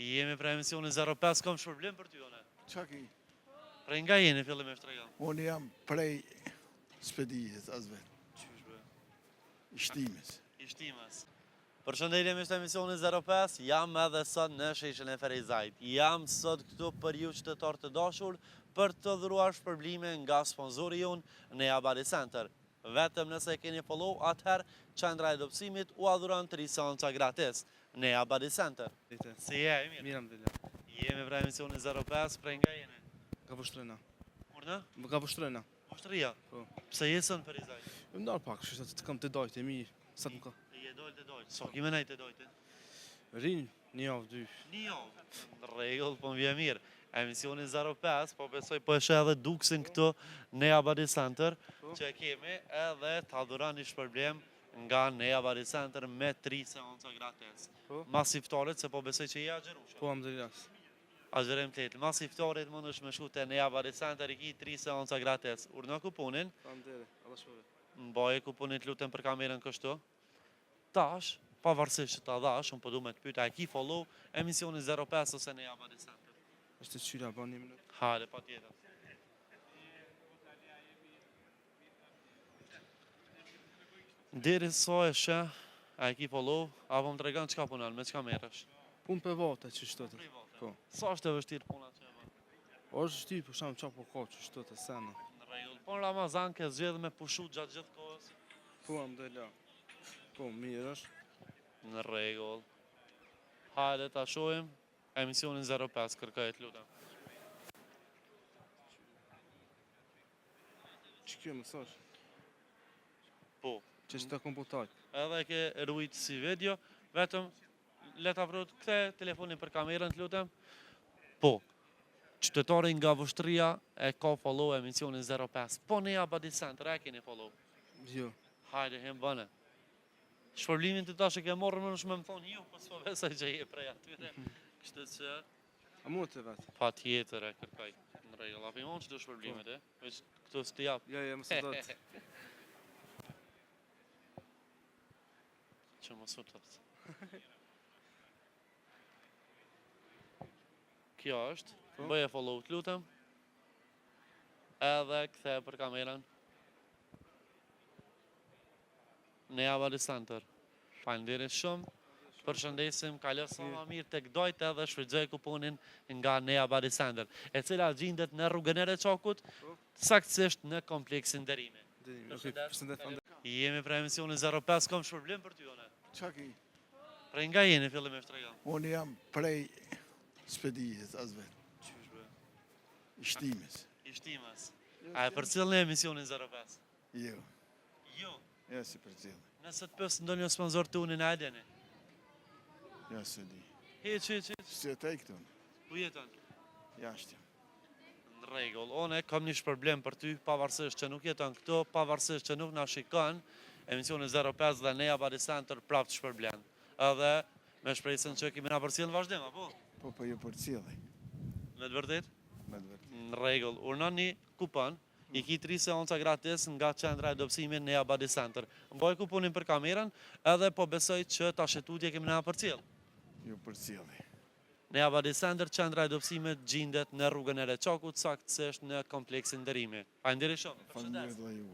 Jemi për emisionin 05, kam shpërblim për ty, one. Qa ki? Prej nga jeni fillimisht tregon? Unë jam prej spedijës, as vetë. Qysh be? Ishtimis. Ishtimas. Përshëndetje me emisionin 05, jam edhe sot në sheshin e Ferizajt. Jam sot këtu për ju qytetarë të dashur për të dhuruar shpërblime nga sponsori jonë Nea Body Center. Vetëm nëse keni follow, atëherë qendra e dobësimit u adhuron 3 seanca gratis. Nea Body Center. Si je, mirë? Mirë, alhamdulillah. Jemi për emisionin 05, prej nga jeni? Ka Vushtrina. Urna? Ka Vushtrina. Ushtria? Po. Pse jesën Ferizajt? Më ndarë pak, kështu të kam të dojtë, e mirë. Sa të më ka. Je dojtë të dojtë. So, kime nejtë të dojtë? Rinë, një javë, 2. Një javë. Në regull, po më vje mirë. Emisionin 05, po besoj po eshe edhe duksin këtu Nea Body Center, që kemi edhe të adhuran një shpërblim nga Nea Body Center me 3 seanca gratis. Mas iftarit, se po besoj që i agjerushë. Po, alhamdulillah. Agjerim të jetë. Mas iftarit mund është me shku të Nea Body Center, i ki 3 seanca gratis. Urna kuponin, Alhamdulillah, Allah shpëve. mbaje kuponit lutem për kamerën kështu. Tash, pavarësisht që ta dash, unë po du me të pyta, e ki follow emisionin 05 ose Nea Body Center. Është të qyra, ba 1 minutë. Hajde, pa tjetër. Deri sa e shë, a e ki follow, apo më të regan qka punan, me qka merësh? Punë për vate që shtëtë. Po. Sa është e vështirë puna që e bërë? Është shty, për shamë qa po ka që shtëtë, sena. Në regull, po në Ramazan ke zgjedhë me pushu gjatë gjithë kohës? Po, alhamdulillah. Po, mirë është. Në regull. Hajde, ta shojmë emisionin 05, kërkajt lutem. Që kjo më thash? Po. Që që të komputajt. Edhe ke rujtë si video, vetëm leta vrut këte telefonin për kamerën të lutem. Po, qytetarin nga Vushtria e ka follow emisionin 05. Po Nea Body Center, e keni follow. Jo. Hajde, hem bëne. Shpërblimin të tash e ke morrë më nëshme më thonë ju, po s'po besoj që je prej atyre. Kështë që... A mua të vetë? Pa tjetër e kërkaj. Në regull, apo imon që të shpërblimet, e? Veç këtu s'ti japë. Ja, më së dëtë. Që më sutët. Kjo është, bëje follow të lutem. Edhe këthe për kamerën. Nea Body Center. Faleminderit shumë. Përshëndesim, kaloj sa më mirë tek dojt edhe shfrytëzoj kuponin nga Nea Body Center, e cila gjendet në rrugën e Reçakut, saktësisht në kompleksin Derimi. Jemi për emisionin 05, kam shpërblim për ty, one. Qa ki? Prej nga jeni fillimisht tregon? Unë jam prej spedijës, as vetë. Qysh be? Ishtimis. Ishtimas. A e përcjell në emisionin 05? Jo, Jo. ja si për cilë. Nëse të pës ndonjë sponsor të unin a edeni? Ja se di. Hiq. Së të e këtu, Ku jeton? jashtë jam. Në regull, one kam një shpërblim për ty, pavarësisht që nuk jeton këtu, pavarësisht që nuk na shikon, emisionin 05 dhe Nea Body Center prap të shpërblen. Edhe me shpresën që kemi na përcjell në vazhdim, apo? Po jo për cilë. Me të vërtet? Me të vërtet. Në regull, urna një kupon, i ki 3 seanca gratis nga qendra e dobësimit Nea Body Center. Mbaj kuponin për kamerën, edhe po besoj që ta shetutje kemi na përcjell. Jo për cilë. Nea Body Center, qendra e dobësimit gjendet në rrugën e Reçakut, saktësisht në kompleksin Derimi. Faleminderit shumë. Faleminderit dhe ju.